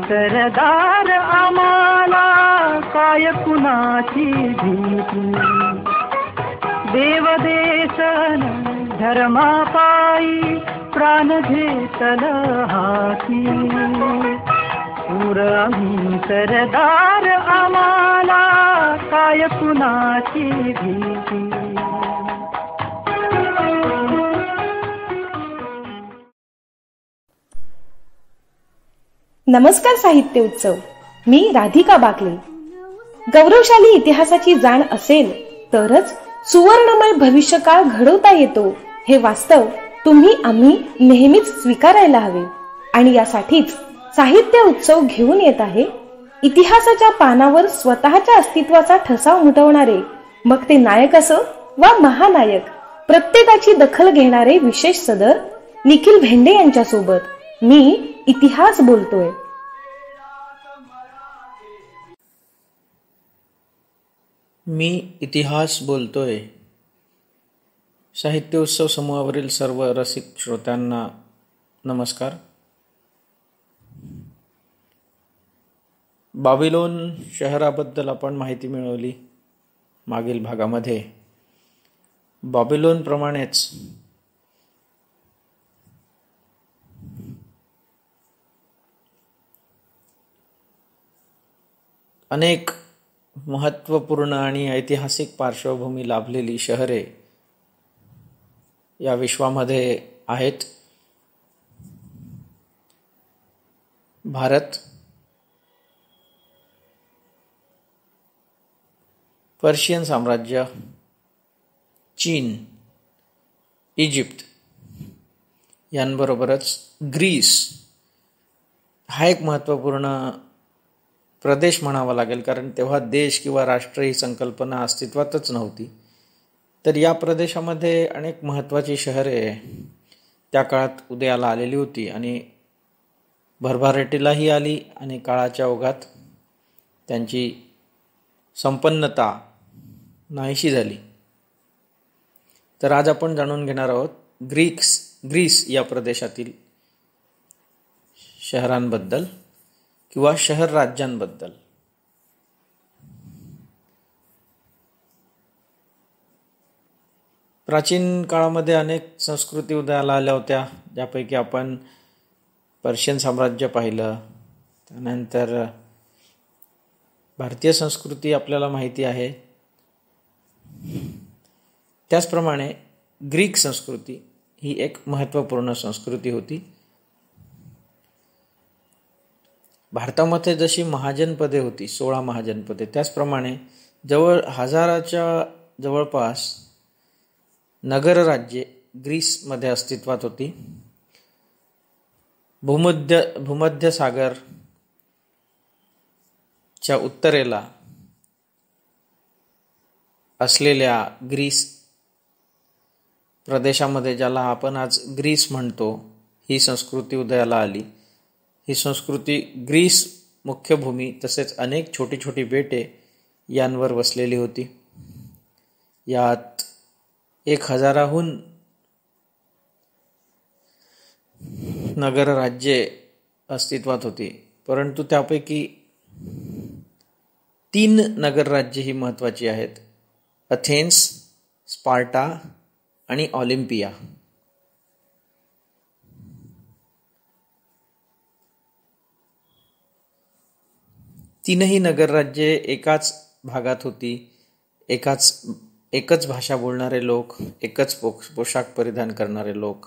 सरदार आम्हाला काय कुणाची भीती, देवदेशन धर्मापायी प्राण घेतल हाती. आम्ही सरदार आम्हाला काय कुणाची भीती. नमस्कार साहित्य उत्सव. मी राधिका बाकले. गौरवशाली इतिहासाची जाण असेल तरच सुवर्णमय भविष्यकाळ घडवता येतो हे वास्तव तुम्ही आम्ही नेहमीच स्वीकारायला हवे. आणि यासाठीच साहित्य उत्सव घेऊन येत आहे इतिहासाच्या पानावर स्वतःच्या अस्तित्वाचा ठसा उमटवणारे, मग ते नायक असो वा महानायक, प्रत्येकाची दखल घेणारे विशेष सदर निखिल भेंडे यांच्या सोबत मी इतिहास बोलतोय. मी इतिहास बोलतोय. साहित्य उत्सव समूहावरील सर्व रसिक श्रोत्यांना नमस्कार. बाबिलोन शहराबद्दल आपण माहिती मिळवली मागील भागामध्ये. बाबिलोन प्रमाणेच अनेक महत्त्वपूर्ण आणि ऐतिहासिक पार्श्वभूमी लाभलेली शहरे या विश्वामध्ये आहेत. भारत, पर्शियन साम्राज्य, चीन, इजिप्त यांबरोबरच ग्रीस हा एक महत्त्वपूर्ण प्रदेश म्हणावा लागेल, कारण तेव्हा देश किंवा राष्ट्र ही संकल्पना अस्तित्वातच नव्हती. तर या प्रदेशामध्ये अनेक महत्त्वाची शहरे त्या काळात उदयाला आलेली होती आणि भरभराटीलाही आली आणि काळाच्या ओघात त्यांची संपन्नता नाहीशी झाली. तर आज आपण जाणून घेणार आहोत ग्रीस या प्रदेशातील शहरांबद्दल किंवा शहर राज्यांबद्दल. प्राचीन काळामध्ये अनेक संस्कृती उदयाला आल्या होत्या, ज्यापैकी आपण पर्शियन साम्राज्य पाहिलं. त्यानंतर भारतीय संस्कृती आपल्याला माहिती आहे. त्याचप्रमाणे ग्रीक संस्कृती ही एक महत्त्वपूर्ण संस्कृती होती. भारतामध्ये जशी महाजनपदे होती, 16 महाजनपदे, त्याचप्रमाणे हजाराच्या जवळपास नगरराज्ये ग्रीसमध्ये अस्तित्वात होती. भूमध्य सागरच्या उत्तरेला असलेल्या ग्रीस प्रदेशामध्ये, ज्याला आपण आज ग्रीस म्हणतो, ही संस्कृती उदयाला आली. ही संस्कृती ग्रीस मुख्य भूमी तसेच अनेक छोटी छोटी बेटे यांवर वसलेली होती. यात 1000हून नगरराज्ये अस्तित्वात होती, परंतु त्यापैकी 3 नगरराज्ये ही महत्त्वाची आहेत: अथेन्स, स्पार्टा आणि ऑलिम्पिया. तीनही नगरराज्ये एकाच भागात होती. एकच भाषा बोलणारे लोक, एकच पोशाख परिधान करणारे लोक,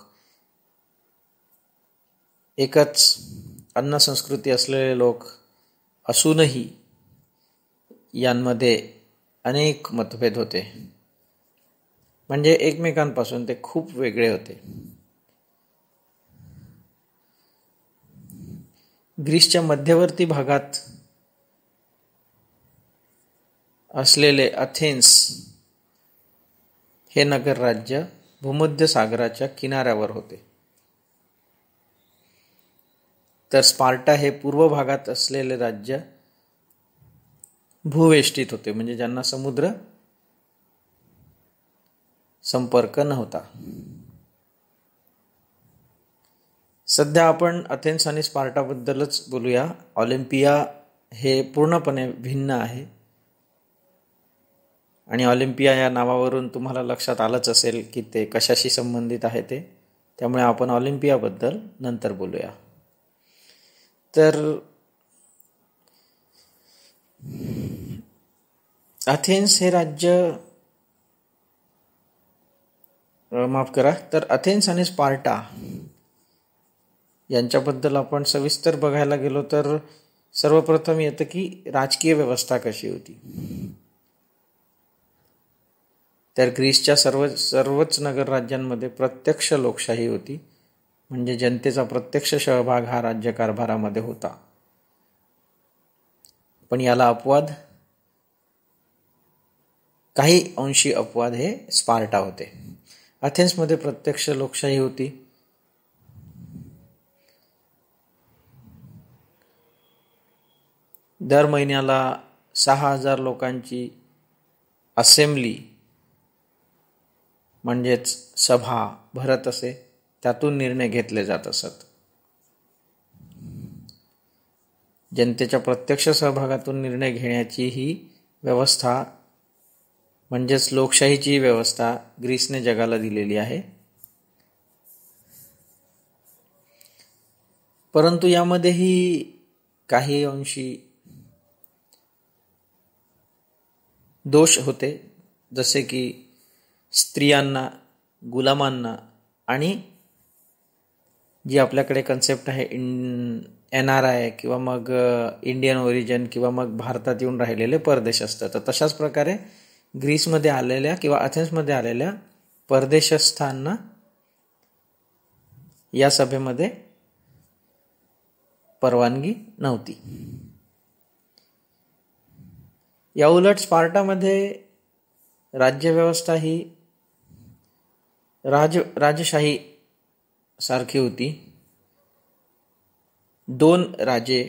एकच अन्न संस्कृती असलेले लोक असूनही यांमध्ये अनेक मतभेद होते. म्हणजे एकमेकांपासून ते खूप वेगळे होते. ग्रीसच्या मध्यवर्ती भागात असलेले अथेन्स हे नगरराज्य भूमध्य सागराच्या किनाऱ्यावर होते. तर स्पार्टा हे पूर्व भागात असलेले राज्य भूवेष्टित होते, म्हणजे ज्यांना समुद्र संपर्क नव्हता. सध्या आपण अथेन्स आणि स्पार्टाबद्दलच बोलूया. ऑलिम्पिया हे पूर्णपणे भिन्न आहे आणि ऑलिम्पिया या नावावरून तुम्हाला लक्षात आलंच असेल की ते कशाशी संबंधित आहे ते. त्यामुळे आपण ऑलिम्पियाबद्दल नंतर बोलूया. तर अथेन्स हे राज्य तर अथेन्स आणि स्पार्टा यांच्याबद्दल आपण सविस्तर बघायला गेलो तर सर्वप्रथम येतं की राजकीय व्यवस्था कशी होती. तर ग्रीसच्या सर्वच नगर राज्यांमध्ये प्रत्यक्ष लोकशाही होती, म्हणजे जनतेचा प्रत्यक्ष सहभाग हा राज्यकारभारामध्ये होता. पण याला काही अंशी अपवाद हे स्पार्टा होते. अथेन्समध्ये प्रत्यक्ष लोकशाही होती. दर महिन्याला 6,000 लोकांची असेंब्ली म्हणजेच सभा भरत असे, त्यातून निर्णय घेतले जात असत. जनतेच्या प्रत्यक्ष सहभागातून निर्णय घेण्याची ही व्यवस्था म्हणजेच लोकशाहीची व्यवस्था ग्रीसने जगाला दिलेली आहे. परंतु यामध्येही काही अंशी दोष होते, जसे की स्त्रियांना, गुलामांना आणि जी आपल्याकडे कन्सेप्ट आहे NRI किंवा मग इंडियन ओरिजिन किंवा मग भारतात येऊन राहिलेले परदेश असतात. तर तशाच प्रकारे ग्रीसमध्ये आलेल्या किंवा अथेन्समध्ये आलेल्या परदेशस्थांना या सभेमध्ये परवानगी नव्हती. या उलट स्पार्टामध्ये राज्यव्यवस्था ही राजशाही सारखी होती. 2 राजे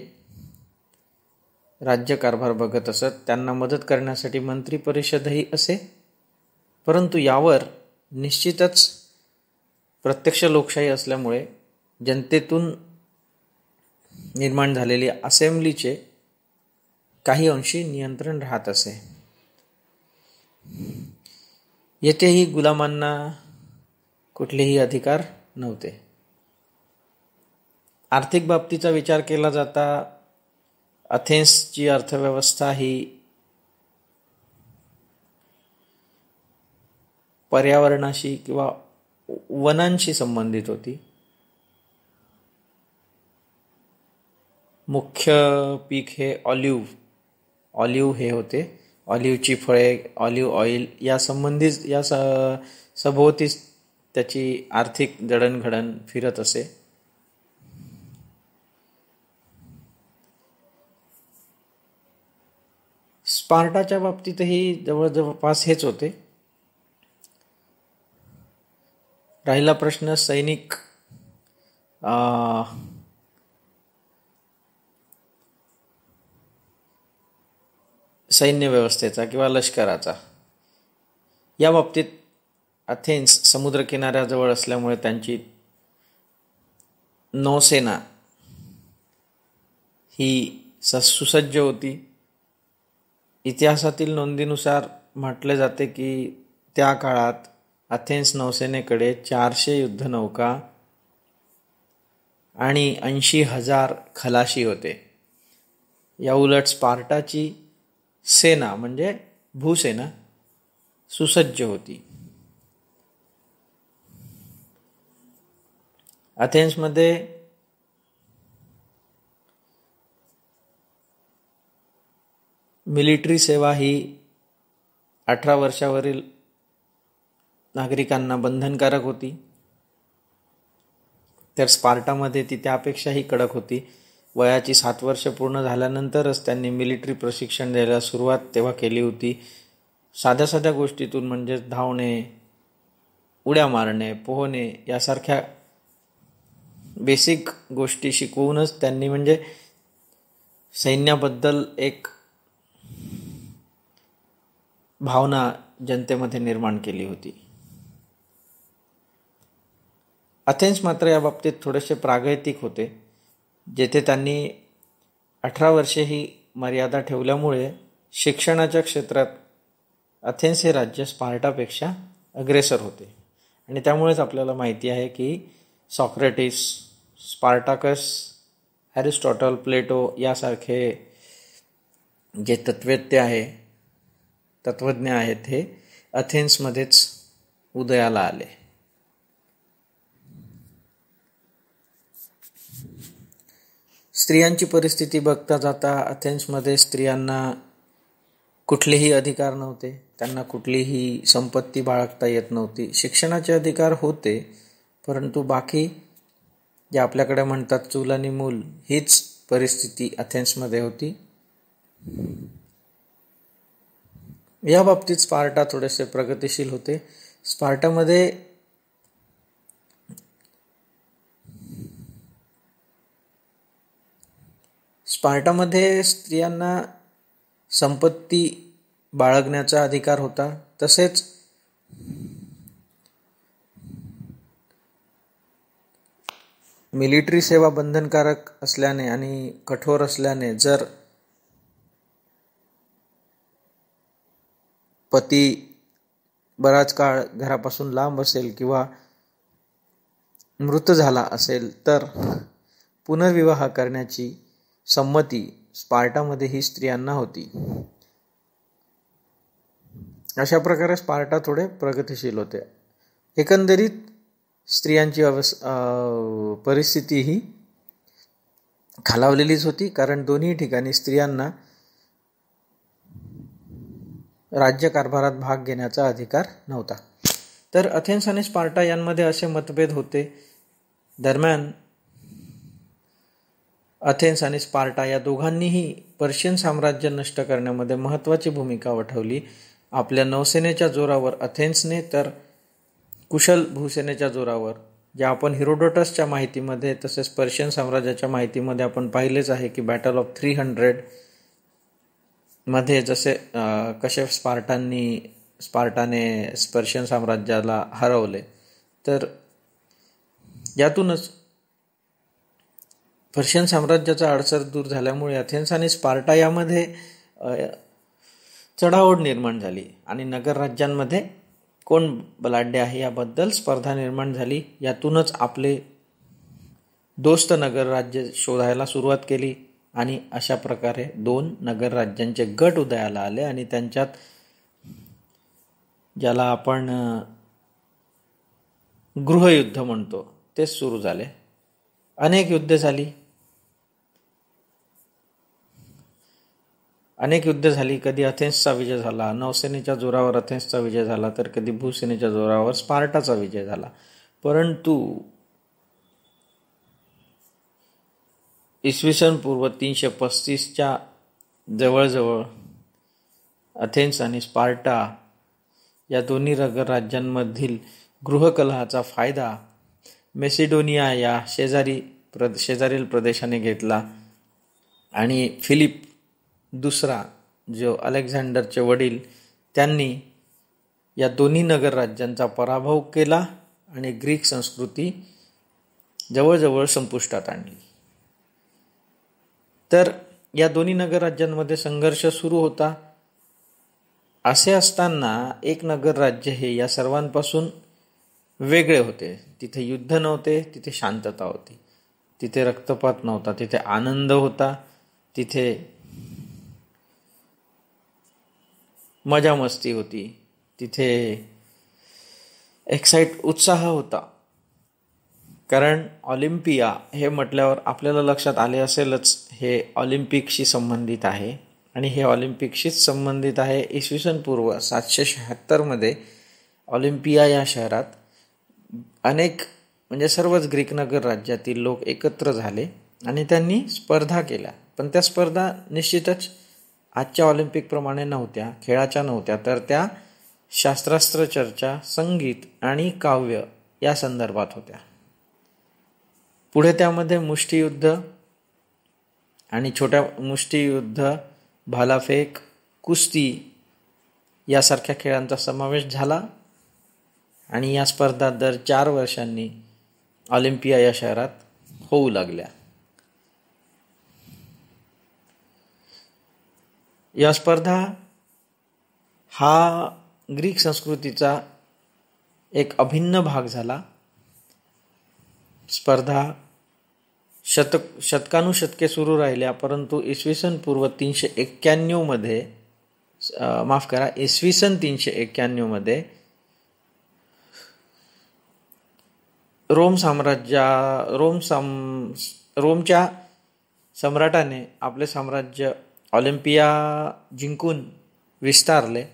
राज्यकारभार बघत असत, त्यांना मदत करण्यासाठी मंत्री परिषदही असे. परंतु यावर निश्चितच प्रत्यक्ष लोकशाही असल्यामुळे जनतेतून निर्माण झालेली असेंब्लीचे काही अंशी नियंत्रण राहत असे. येथेही गुलामांना कुठलेही अधिकार नव्हते. आर्थिक बाबतीचा विचार केला जाता अथेन्सची अर्थव्यवस्था ही पर्यावरणाशी किंवा वनांशी संबंधित होती. मुख्य पीक हे ऑलिव्ह हे होते. ऑलिव्हची फळे, ऑलिव्ह ऑइल या संबंधित या सभोवतीच त्याची आर्थिक जडणघडण फिरत असे. स्पार्टाच्या बाबतीतही जवळपास हेच होते. राहिला प्रश्न सैन्य व्यवस्थेचा किंवा लष्कराचा. या बाबतीत अथेन्स समुद्रकिनाऱ्याजवळ असल्यामुळे त्यांची नौसेना ही सुसज्ज होती. इतिहासातील नोंदीनुसार म्हटले जाते की त्या काळात अथेन्स नौसेनेकडे 400 युद्धनौका आणि 80,000 खलाशी होते. या उलट स्पार्टाची सेना म्हणजे भूसेना सुसज्ज होती. अथेन्समध्ये मिलिटरी सेवा ही 18 वर्षावरील नागरिकांना बंधनकारक होती. तर स्पार्टामध्ये ती त्यापेक्षाही कडक होती. वयाची 7 वर्ष पूर्ण झाल्यानंतरच त्यांनी मिलिटरी प्रशिक्षण द्यायला सुरुवात तेव्हा केली होती. साध्या साध्या गोष्टीतून म्हणजे धावणे, उड्या मारणे, पोहणे यासारख्या बेसिक गोष्टी शिकवूनच त्यांनी म्हणजे सैन्याबद्दल एक भावना जनतेमध्ये निर्माण केली होती. अथेन्स मात्र या बाबतीत थोडेसे प्रागैतिक होते, जेथे त्यांनी 18 वर्षे ही मर्यादा ठेवल्यामुळे शिक्षणाच्या क्षेत्रात अथेन्स हे राज्य स्पार्टापेक्षा अग्रेसर होते. आणि त्यामुळेच आपल्याला माहिती आहे की सॉक्रेटिस, स्पार्टाकस, ॲरिस्टॉटल, प्लेटो यासारखे जे तत्त्वज्ञ आहेत हे अथेन्समध्येच उदयाला आले. स्त्रियांची परिस्थिती बघता जाता अथेन्समध्ये स्त्रियांना कुठलेही अधिकार नव्हते, त्यांना कुठलीही संपत्ती बाळगता येत नव्हती. शिक्षणाचे अधिकार होते, परंतु बाकी जे आपल्याकडे म्हणतात चूल आणि मूल हीच परिस्थिती अथेन्समध्ये होती. या बाबतीत स्पार्टा थोडेसे प्रगतिशील होते. स्पार्टामध्ये स्त्रियांना संपत्ती बाळगण्याचा अधिकार होता. तसेच मिलिटरी सेवा बंधनकारक असल्याने आणि कठोर असल्याने जर पती बराच काळ घरापासून लांब असेल किंवा मृत झाला असेल तर पुनर्विवाह करण्याची संमती स्पार्टामध्येही स्त्रियांना होती. अशा प्रकारे स्पार्टा थोडे प्रगतिशील होते. एकंदरीत स्त्रियांची परिस्थिती ही खालावलेलीच होती, कारण दोन्ही ठिकाणी स्त्रियांना राज्यकारभारात भाग घेण्याचा अधिकार नव्हता. तर अथेन्स आणि स्पार्टा यांमध्ये असे मतभेद होते. दरम्यान अथेन्स आणि स्पार्टा या दोघांनीही पर्शियन साम्राज्य नष्ट करण्यामध्ये महत्त्वाची भूमिका वठवली. आपल्या नौसेनेच्या जोरावर अथेन्सने, तर कुशल भूसेनेच्या जोरावर, ज्या आपण हिरोडोटसच्या माहितीमध्ये तसेच पर्शियन साम्राज्याच्या माहितीमध्ये आपण पाहिलेच आहे की बॅटल ऑफ 300 मध्ये कसे स्पार्टाने पर्शियन साम्राज्याला हरवले. तर यातूनच पर्शियन साम्राज्याचा अडसर दूर झाल्यामुळे अथेन्स आणि स्पार्टा यामध्ये चढाओढ निर्माण झाली आणि नगर राज्यांमध्ये कोण बलाढ्य आहे याबद्दल स्पर्धा निर्माण झाली. यातूनच आपले दोस्त नगर राज्य शोधायला सुरुवात केली आणि अशा प्रकारे 2 नगर राज्यांचे गट उदयाला आले आणि त्यांच्यात, ज्याला आपण गृहयुद्ध म्हणतो, ते सुरू झाले. अनेक युद्ध झाली. कधी अथेन्सचा विजय झाला, नौसेनेच्या जोरावर अथेन्सचा विजय झाला, तर कधी भूसेनेच्या जोरावर स्पार्टाचा विजय झाला. परंतु इसवी सन पूर्व 335च्या जवळजवळ अथेन्स आणि स्पार्टा या दोन्ही नगर राज्यांमधील गृहकलहाचा फायदा मेसिडोनिया या शेजारील प्रदेशाने घेतला आणि फिलिप दुसरा, जो अलेक्झांडरचे वडील, त्यांनी या दोन्ही नगर राज्यांचा पराभव केला आणि ग्रीक संस्कृती जवळजवळ संपुष्टात आणली. तर या दोन्ही नगर राज्यांमध्ये संघर्ष सुरू होता. असे असताना एक नगर राज्य हे या सर्वांपासून वेगळे होते. तिथे युद्ध नव्हते, तिथे शांतता होती, तिथे रक्तपात नव्हता, तिथे आनंद होता, तिथे मजा मस्ती होती, तिथे उत्साह होता. कारण ऑलिम्पिया हे म्हटल्यावर आपल्याला लक्षात आले असेलच, हे ऑलिम्पिकशी संबंधित आहे आणि हे ऑलिम्पिकशीच संबंधित आहे. इसवी सन पूर्व 776 मध्ये ऑलिम्पिया या शहरात म्हणजे सर्वच ग्रीक नगर राज्यातील लोक एकत्र झाले आणि त्यांनी स्पर्धा केल्या. पण त्या स्पर्धा निश्चितच आजच्या ऑलिम्पिकप्रमाणे नव्हत्या, खेळाच्या नव्हत्या, तर त्या शास्त्रास्त्र चर्चा, संगीत आणि काव्य या संदर्भात होत्या. पुढे त्यामध्ये मुष्टियुद्ध आणि छोट्या मुष्टियुद्ध, भालाफेक, कुस्ती यासारख्या खेळांचा समावेश झाला आणि या स्पर्धा दर 4 वर्षांनी ऑलिम्पिया या शहरात होऊ लागल्या. या स्पर्धा हा ग्रीक संस्कृतीचा एक अभिन्न भाग झाला. स्पर्धा शतकानुशतके सुरू राहिल्या, परंतु इसवी सन पूर्व 391 मध्ये इसवी सन 391 मध्ये रोमच्या सम्राटाने आपले साम्राज्य ऑलिम्पिया जिंकून विस्तारले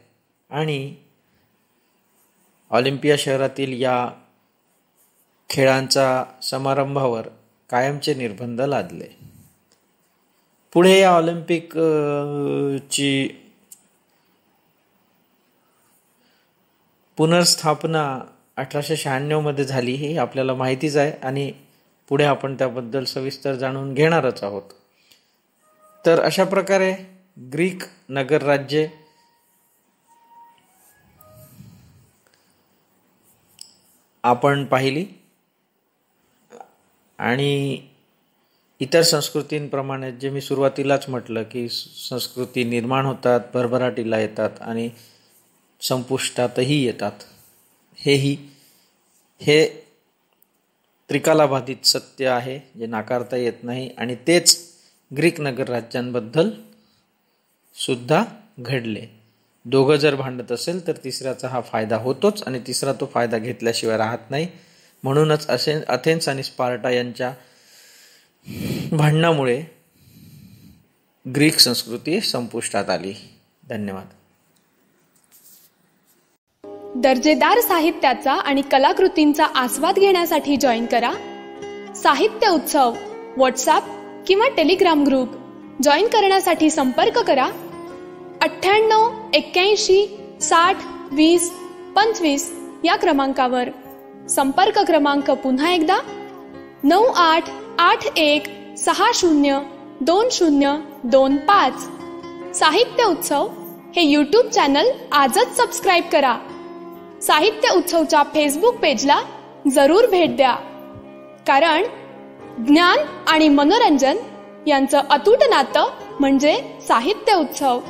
आणि ऑलिम्पिया शहरातील या खेळांचा समारंभावर कायमचे निर्बंध लादले. पुढे या ऑलिम्पिकची पुनर्स्थापना 1896 मध्ये झाली हे आपल्याला माहितीच आहे आणि पुढे आपण त्याबद्दल सविस्तर जाणून घेणारच आहोत. तर अशा प्रकारे ग्रीक नगरराज्ये आपण पाहिली आणि इतर संस्कृतींप्रमाणे जे मी सुरुवातीलाच म्हटलं की संस्कृती निर्माण होतात, भरभराटीला येतात आणि संपुष्टातही येतात. हे त्रिकालाबाधित सत्य आहे जे नाकारता येत नाही आणि तेच ग्रीक नगरराज्यांबद्दल सुद्धा घडले. दोघं जर भांडत असेल तर तिसऱ्याचा हा फायदा होतोच आणि तिसरा तो फायदा घेतल्याशिवाय राहत नाही. म्हणूनच अथेन्स आणि स्पार्टा यांच्या भांडणामुळे ग्रीक संस्कृती संपुष्टात आली. धन्यवाद. दर्जेदार साहित्याचा आणि कलाकृतींचा आस्वाद घेण्यासाठी जॉईन करा साहित्य उत्सव व्हॉट्सॲप किंवा टेलिग्राम ग्रुप. जॉईन करण्यासाठी संपर्क करा 98 81 60 20 25 या क्रमांकावर. संपर्क क्रमांक पुन्हा एकदा 9881 60 2025. साहित्य उत्सव हे यूट्यूब चॅनल आजच सबस्क्राईब करा. साहित्य उत्सवच्या फेसबुक पेजला जरूर भेट द्या, कारण ज्ञान आणि मनोरंजन यांचं अतूट नातं म्हणजे साहित्य उत्सव.